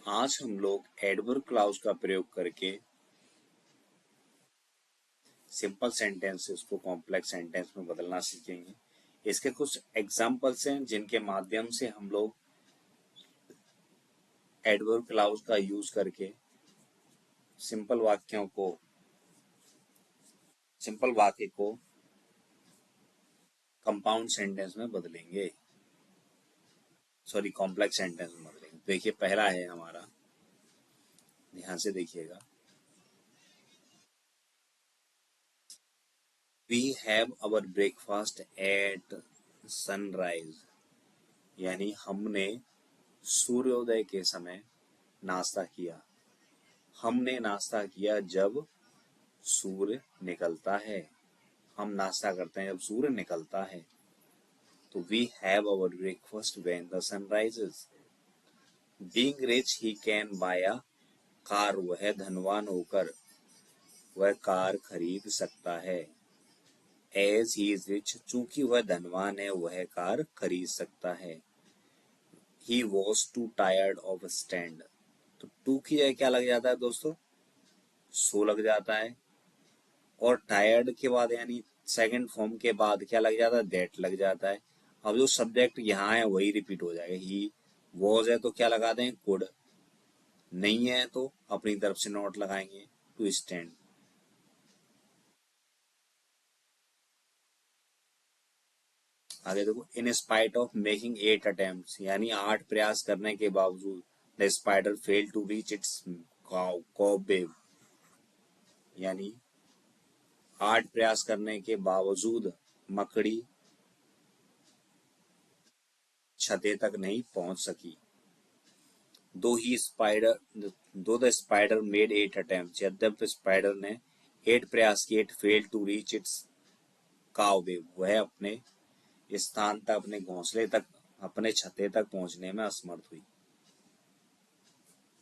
आज हम लोग एडवर्ब क्लाउज का प्रयोग करके सिंपल सेंटेंसेस को कॉम्प्लेक्स सेंटेंस में बदलना सीखेंगे। इसके कुछ एग्जाम्पल्स हैं जिनके माध्यम से हम लोग एडवर्ब क्लाउज का यूज करके सिंपल वाक्य को कंपाउंड सेंटेंस में बदलेंगे, कॉम्प्लेक्स सेंटेंस में बदलेंगे। देखिए, पहला है हमारा, ध्यान से देखिएगा। We have our breakfast at sunrise, यानी हमने सूर्योदय के समय नाश्ता किया। हमने नाश्ता किया जब सूर्य निकलता है। हम नाश्ता करते हैं जब सूर्य निकलता है। तो we have our breakfast when the sun rises. Being rich he can buy a car, वह धनवान होकर वह कार खरीद सकता है। एज ही इज रिच, चूंकि वह धनवान है वह कार खरीद सकता है। He was to tired of stand, तो टू की जगह क्या लग जाता है दोस्तों? सो लग जाता है। और टायर्ड के बाद यानी सेकंड फॉर्म के बाद क्या लग जाता है? दैट लग जाता है। अब जो सब्जेक्ट यहाँ है वही रिपीट हो जाएगा। ही वॉज है तो क्या लगा दें? कुड। नहीं है तो अपनी तरफ से नोट लगाएंगे, टू स्टैंड। आगे देखो, in spite of making 8 attempts, यानी 8 प्रयास करने के बावजूद the spider fail to reach its cobweb, यानी 8 प्रयास करने के बावजूद मकड़ी छते तक नहीं पहुंच सकी। Though the spider made 8 attempts, यद्यपि स्पाइडर ने 8 प्रयास किए, it fail to reach its cobweb, वह अपने स्थान तक, अपने घोंसले तक, अपने छते तक पहुंचने में असमर्थ हुई।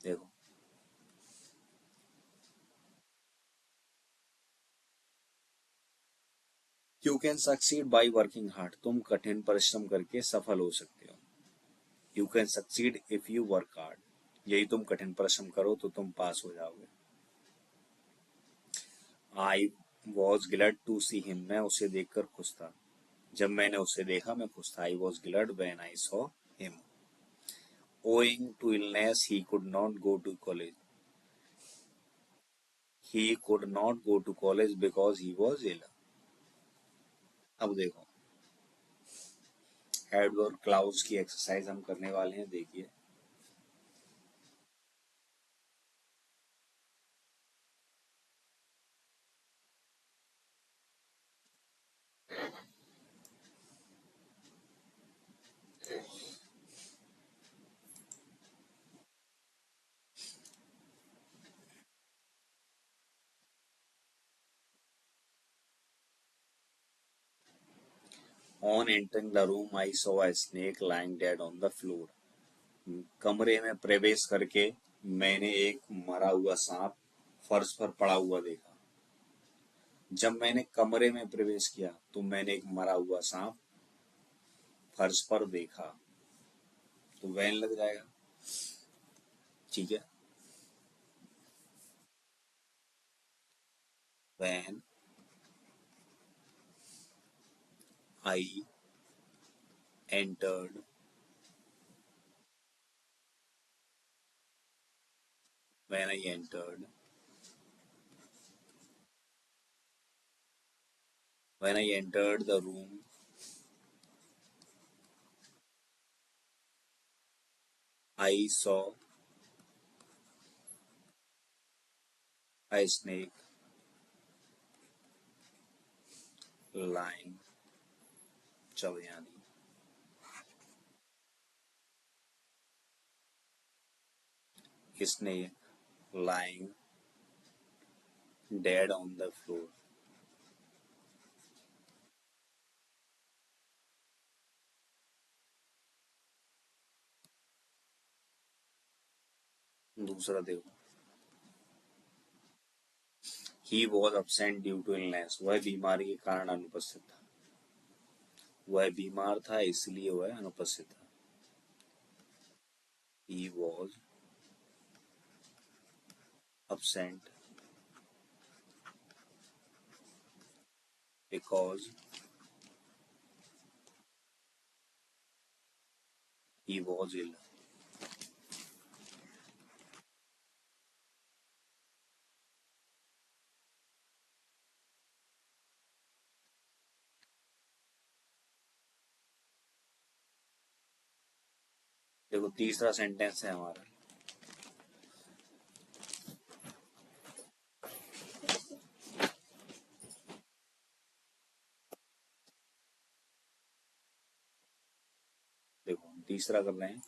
देखो, you can succeed by working hard, तुम कठिन परिश्रम करके सफल हो सकते हो। You can succeed if you work hard, यही तुम कठिन परिश्रम करो तो तुम पास हो जाओगे। I was glad to see him, मैं उसे देखकर खुश था। जब मैंने उसे देखा मैं खुश था। आई was glad when I saw him. Owing to illness, he could not go to college. He could not go to college because he was ill. अब देखो, एडवर्ब क्लाउज की एक्सरसाइज हम करने वाले हैं। देखिए, on entering the room I saw a snake lying dead on the floor. कमरे में प्रवेश करके मैंने एक मरा हुआ सांप फर्श पर पड़ा हुआ देखा। जब मैंने कमरे में प्रवेश किया तो मैंने एक मरा हुआ सांप फर्श पर देखा। तो वैन लग जाएगा। ठीक है, when I entered when I entered the room, I saw a snake lying, Chalyani, snake lying dead on the floor. दूसरा देखो, he was absent due to illness, वह बीमारी के कारण अनुपस्थित था। वह बीमार था इसलिए वह अनुपस्थित था। He was absent because he was ill. देखो तीसरा सेंटेंस है हमारा, देखो हम तीसरा कर रहे हैं।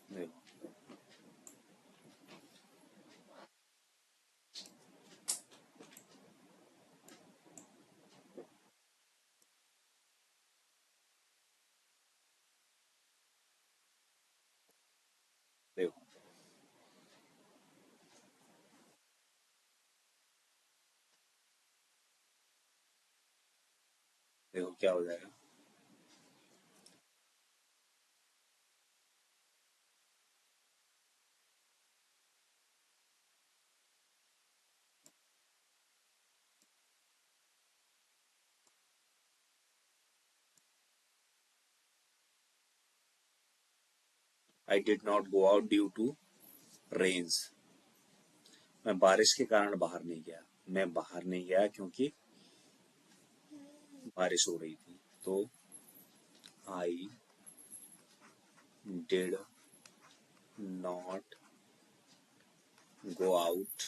देखो देखो देखो क्या हो जाएगा। I did not go out due to rains. मैं बारिश के कारण बाहर नहीं गया। मैं बाहर नहीं गया क्योंकि बारिश हो रही थी। तो आई did not go out.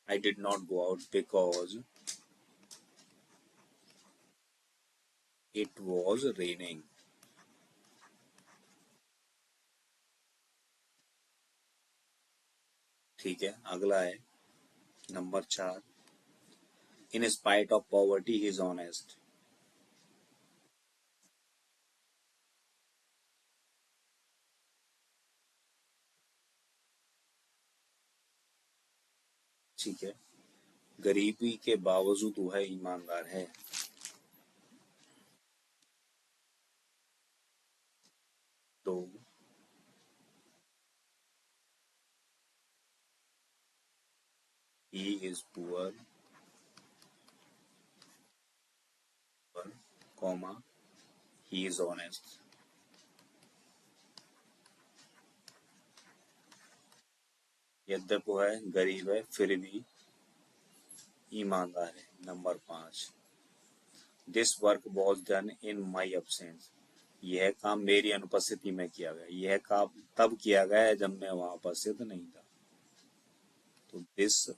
I did not go out because it was raining. ठीक है, अगला है number 4। In spite of poverty, he is honest. ठीक है, गरीबी के बावजूद वह ईमानदार है। तो he is poor, comma he is honest. यद्यपि वह गरीब है फिर भी ईमानदार है। Number 5, this work was done in my absence. यह काम मेरी अनुपस्थिति में किया गया। यह काम तब किया गया है जब मैं वहां उपस्थित नहीं था। तो this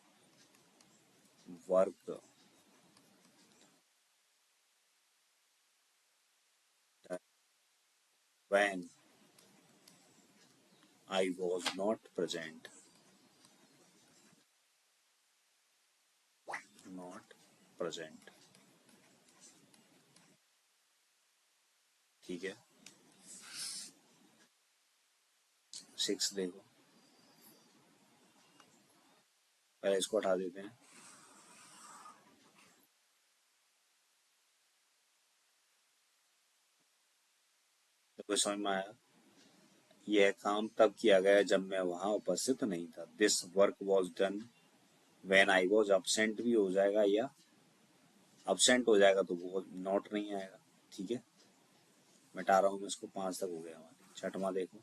work when I was not present, not present। ठीक है, 6 देखो, पहले इसको हटा देते हैं। तो कोई समझ में आया? यह काम तब किया गया जब मैं वहां उपस्थित नहीं था। This work was done when I was absent भी हो जाएगा या absent हो जाएगा तो वो नॉट नहीं आएगा। ठीक है, मिटा रहा हूं मैं इसको। 5 तक हो गया हमारे। छठवां देखो,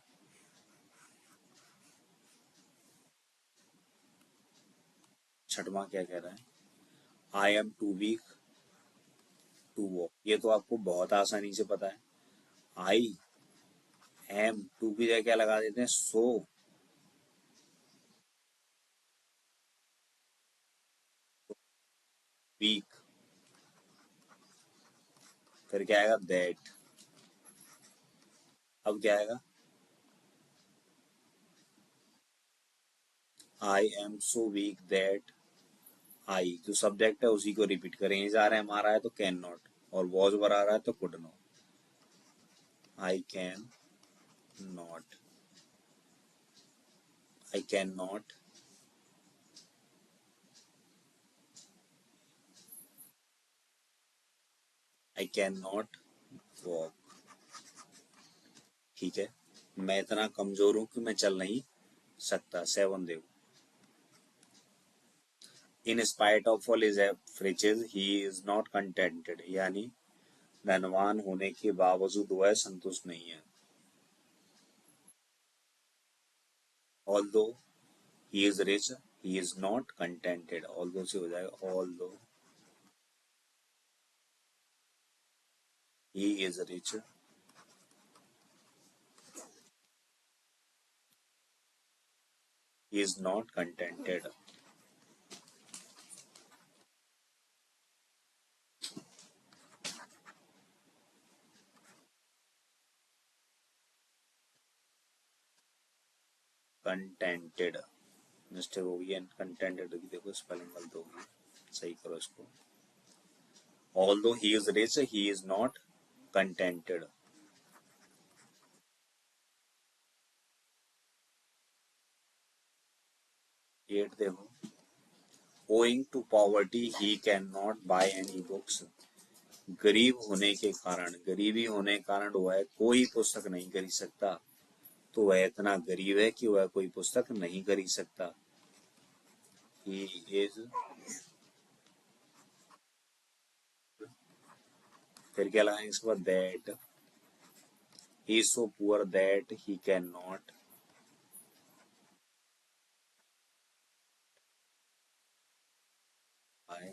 छठवां क्या कह रहा है? I am too weak to walk. ये तो आपको बहुत आसानी से पता है। आई एम टू की जगह क्या लगा देते हैं? सो वीक, फिर क्या आएगा? दैट। अब क्या आएगा? I am so weak that I, जो सब्जेक्ट है उसी को रिपीट करेंगे। जा रहे हैं हमारा है तो कैन नॉट, और वॉज वर आ रहा है तो could not. I can not, I can not I can not walk. ठीक है, मैं इतना कमजोर हूं कि मैं चल नहीं सकता। सेवन देखो, in spite of all his averages he is not contented, यानी धनवान होने के बावजूद वह संतुष्ट नहीं है। Although he is rich he is not contented, although से हो जाएगा although he is rich he is not contented. Contented mistake हो गई है, कंटेंटेड की देखो स्पेलिंग गलत हो गई, सही करो इसको। Although he is rich he is not contented. एट देखो, owing to poverty he can not buy any books, गरीब होने के कारण, गरीबी होने के कारण वह कोई पुस्तक नहीं खरीद सकता। तो वह इतना गरीब है कि वह कोई पुस्तक नहीं खरीद सकता। ही इज, फिर क्या लगाएंगे इसके बाद, that he is so poor that he cannot buy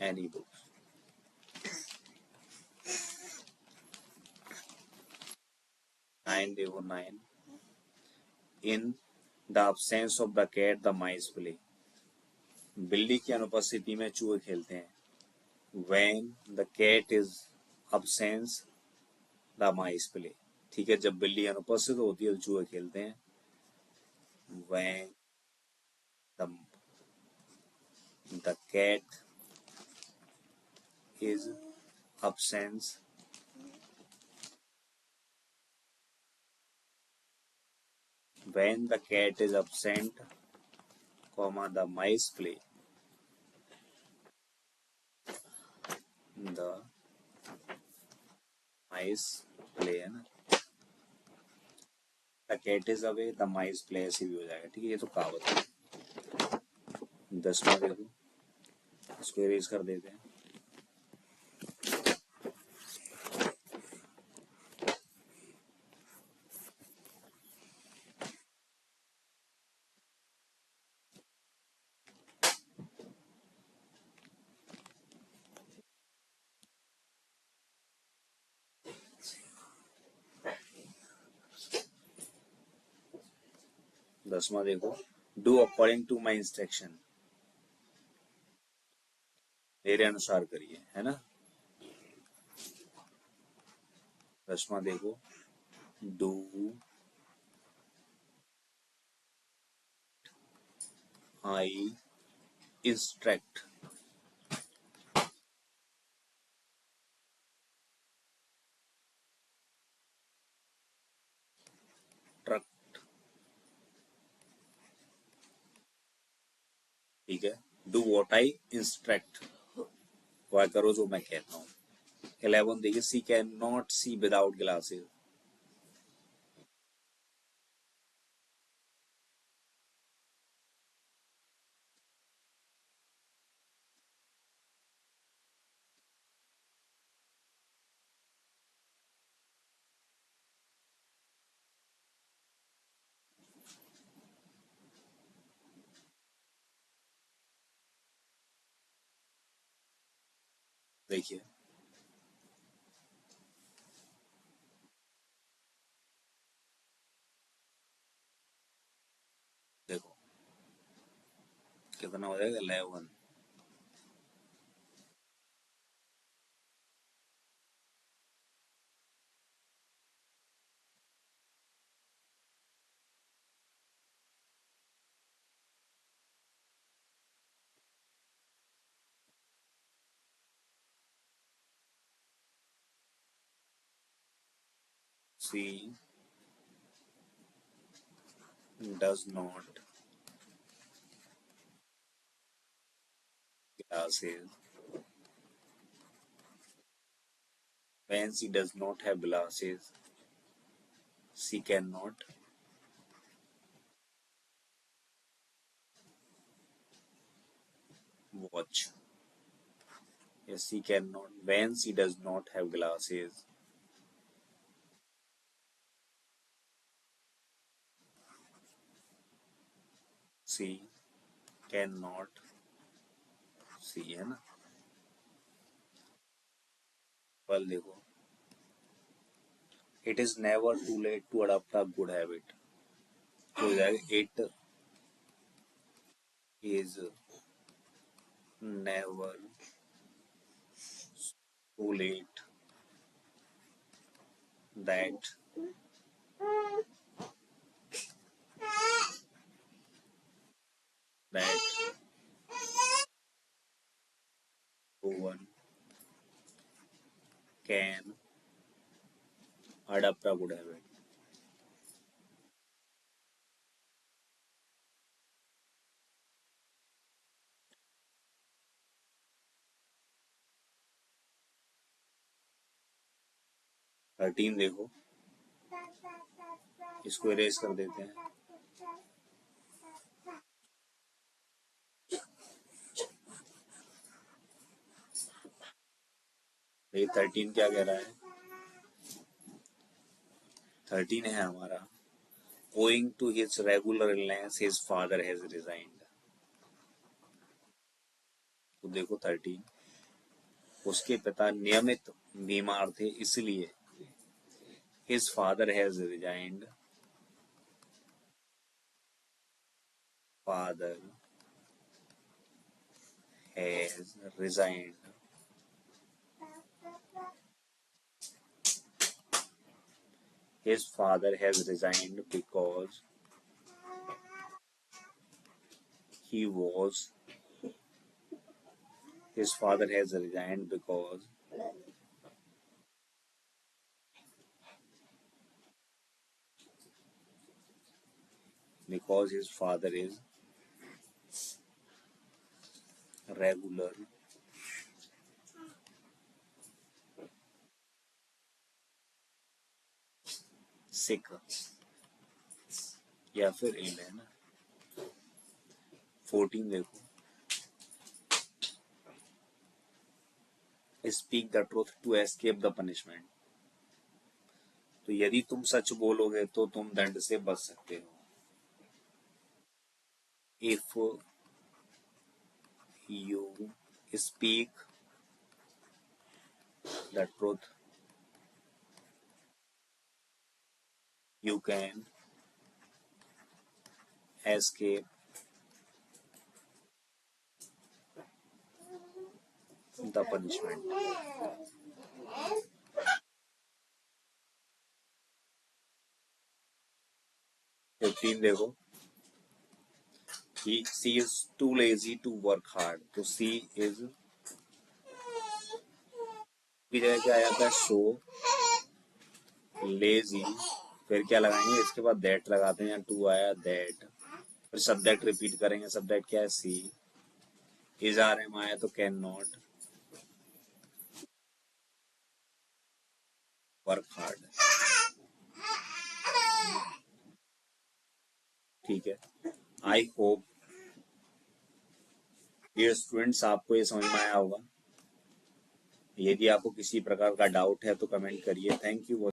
any books. Nine देखो, nine, in the absence of the cat the mice play, बिल्ली की अनुपस्थिति में चूहे खेलते हैं। when the cat is absent the mice play, ठीक है, जब बिल्ली अनुपस्थित होती है तो चूहे खेलते हैं। when the cat is absent when the cat is absent, comma the mice play, the mice play है ना, the cat is away the mice play, ऐसे भी हो जाएगा। ठीक है, ये तो कहावत है। 10वां देखो, इसको इरेज कर देते हैं। दसवां देखो, do according to my instruction, मेरे अनुसार करिए, है ना। 10वां देखो, डू आई इंस्ट्रक्ट, ट्रक, ठीक है। डू वॉट आई इंस्ट्रक्ट, वह करो जो मैं कहता हूँ। 11 देखिए, she can not see without glasses, देखिए देखो कितना हो जाएगा, 11। She does not glasses When she does not have glasses, she cannot watch. Yes, she cannot. When she does not have glasses, she cannot see, है ना। पल देखो, it is never too late to adopt a good habit. तो हो जाएगा it is never too late that that one can adopt a good habit. 13 देखो, इसको erase कर देते हैं। ये 13 क्या कह रहा है? 13 है हमारा, owing to his regular illness his father has resigned. तो देखो 13, उसके पिता नियमित बीमार थे इसलिए his father has resigned. Father has resigned. His father has resigned because he was. His father has resigned because his father is regular sick या फिर इल है ना। 14 देखो, speak the truth to escape the punishment. तो यदि तुम सच बोलोगे तो तुम दंड से बच सकते हो। If you speak the truth you can escape the punishment. 15 देखो, she is too lazy to work hard. तो she is की जगह क्या आ जाता है? सो लेजी, फिर क्या लगाएंगे? इसके बाद दैट लगाते हैं, या टू आया दैट, फिर सब्जेक्ट रिपीट करेंगे। सब्जेक्ट क्या है? सी। इज आर एम आया तो कैन नॉट वर्क हार्ड। ठीक है, आई होप ये स्टूडेंट्स आपको ये समझ में आया होगा। यदि आपको किसी प्रकार का डाउट है तो कमेंट करिए। Thank you.